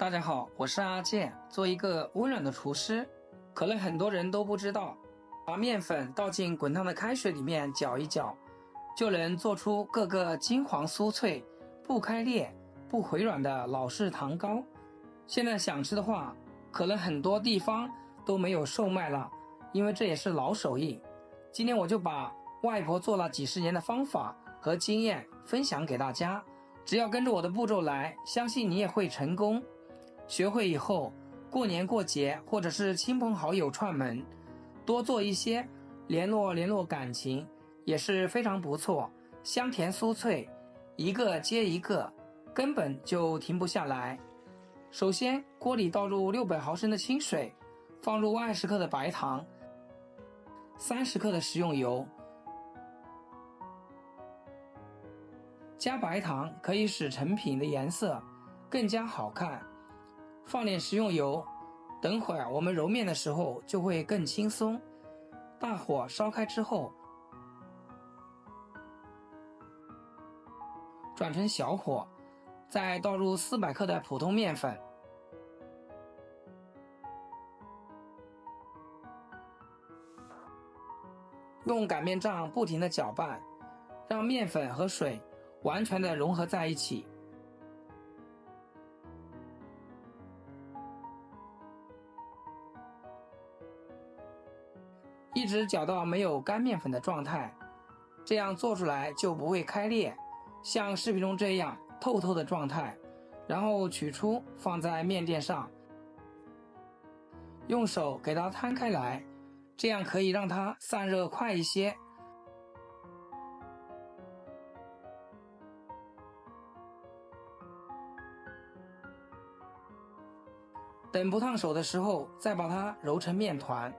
大家好，我是阿健。做一个温软的厨师，可能很多人都不知道，把面粉倒进滚烫的开水里面搅一搅，就能做出个个金黄酥脆、不开裂、不回软的老式糖糕。现在想吃的话，可能很多地方都没有售卖了，因为这也是老手艺。今天我就把外婆做了几十年的方法和经验分享给大家，只要跟着我的步骤来，相信你也会成功。学会以后，过年过节或者是亲朋好友串门，多做一些，联络感情也是非常不错，香甜酥脆，一个接一个，根本就停不下来。首先，锅里倒入600毫升的清水，放入20克的白糖，30克的食用油。加白糖可以使成品的颜色更加好看。放点食用油，等会儿我们揉面的时候就会更轻松。大火烧开之后，转成小火，再倒入400克的普通面粉，用擀面杖不停地搅拌，让面粉和水完全的融合在一起。一直搅到没有干面粉的状态，这样做出来就不会开裂，像视频中这样透透的状态。然后取出放在面垫上，用手给它摊开来，这样可以让它散热快一些。等不烫手的时候，再把它揉成面团。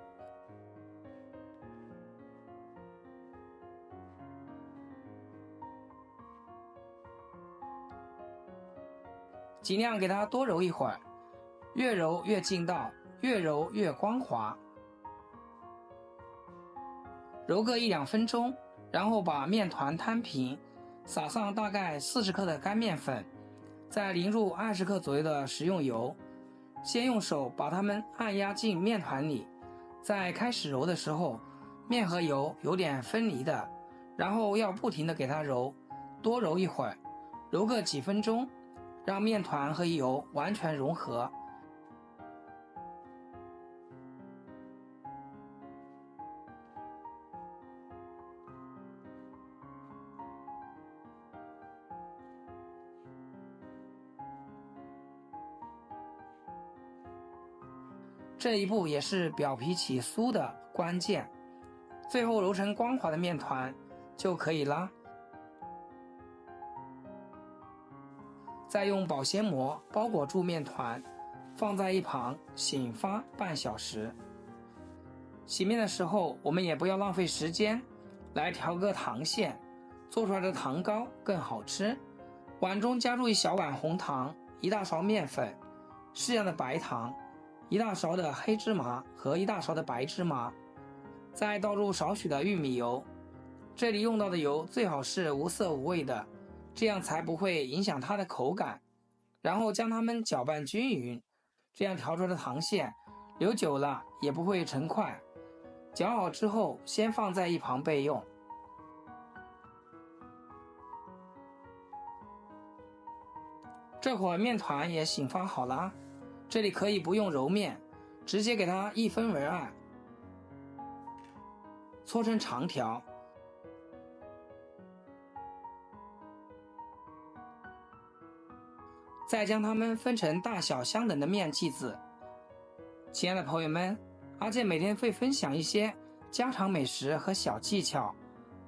尽量给它多揉一会儿，越揉越劲道，越揉越光滑。揉个1-2分钟，然后把面团摊平，撒上大概40克的干面粉，再淋入20克左右的食用油。先用手把它们按压进面团里，在开始揉的时候，面和油有点分离的，然后要不停地给它揉，多揉一会儿，揉个几分钟，让面团和油完全融合。这一步也是表皮起酥的关键，最后揉成光滑的面团就可以啦。再用保鲜膜包裹住面团，放在一旁醒发半小时。洗面的时候，我们也不要浪费时间，来调个糖馅，做出来的糖糕更好吃。碗中加入1小碗红糖，1大勺面粉，适量的白糖，1大勺的黑芝麻和1大勺的白芝麻，再倒入少许的玉米油。这里用到的油最好是无色无味的，这样才不会影响它的口感。然后将它们搅拌均匀，这样调出来的糖馅留久了也不会成块。搅好之后，先放在一旁备用。这会儿面团也醒发好了，这里可以不用揉面，直接给它1分为2，搓成长条。再将它们分成大小相等的面剂子。亲爱的朋友们，阿健每天会分享一些家常美食和小技巧，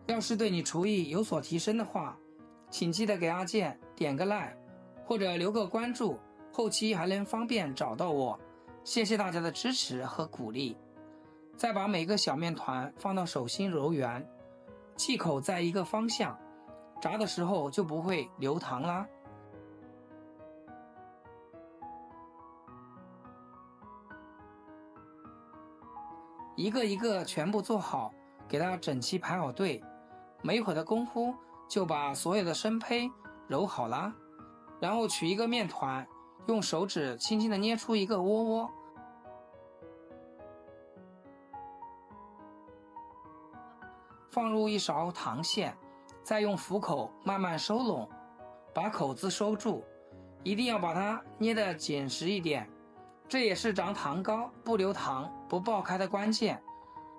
要是对你厨艺有所提升的话，请记得给阿健点个 like 或者留个关注，后期还能方便找到我。谢谢大家的支持和鼓励。再把每个小面团放到手心揉圆，气口在一个方向，炸的时候就不会流糖啦。一个一个全部做好，给它整齐排好队，没一会儿的功夫就把所有的生胚揉好啦。然后取一个面团，用手指轻轻地捏出一个窝窝，放入一勺糖馅，再用虎口慢慢收拢，把口子收住，一定要把它捏得紧实一点，这也是炸糖糕不流糖不爆开的关键。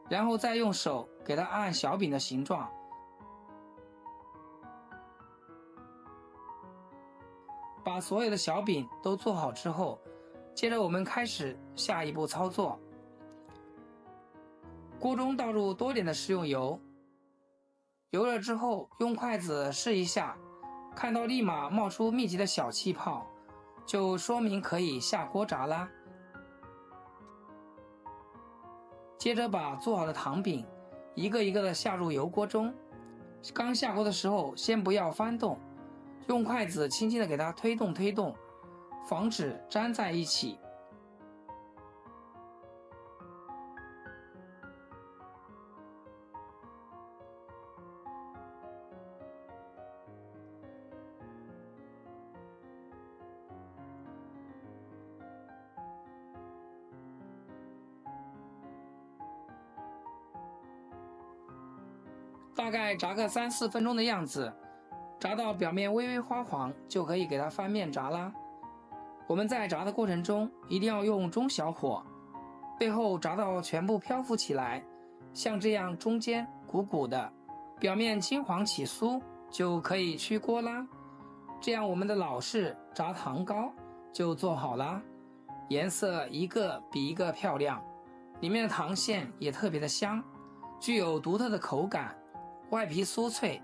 然后再用手给它按小饼的形状。把所有的小饼都做好之后，接着我们开始下一步操作。锅中倒入多点的食用油，油热之后用筷子试一下，看到立马冒出密集的小气泡，就说明可以下锅炸啦。接着把做好的糖饼一个一个的下入油锅中，刚下锅的时候先不要翻动，用筷子轻轻的给它推动，防止粘在一起。大概炸个3-4分钟的样子，炸到表面微微花黄，就可以给它翻面炸啦。我们在炸的过程中一定要用中小火，背后炸到全部漂浮起来，像这样中间鼓鼓的，表面金黄起酥，就可以出锅啦。这样我们的老式炸糖糕就做好啦，颜色一个比一个漂亮，里面的糖馅也特别的香，具有独特的口感，外皮酥脆，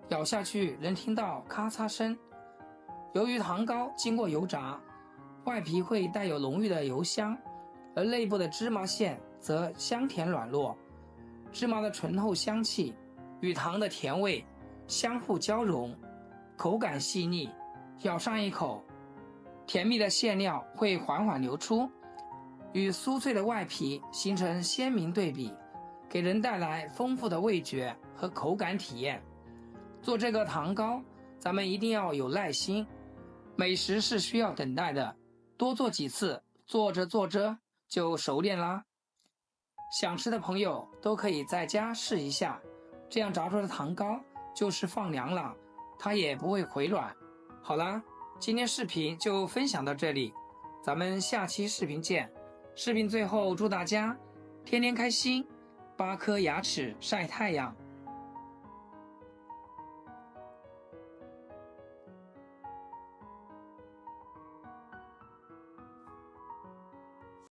咬下去能听到咔嚓声。由于糖糕经过油炸，外皮会带有浓郁的油香，而内部的芝麻馅则香甜软糯，芝麻的醇厚香气与糖的甜味相互交融，口感细腻，咬上一口，甜蜜的馅料会缓缓流出，与酥脆的外皮形成鲜明对比，给人带来丰富的味觉和口感体验。做这个糖糕，咱们一定要有耐心，美食是需要等待的，多做几次，做着做着就熟练啦。想吃的朋友都可以在家试一下，这样炸出的糖糕就是放凉了，它也不会回软。好啦，今天视频就分享到这里，咱们下期视频见。视频最后祝大家天天开心，8颗牙齿晒太阳。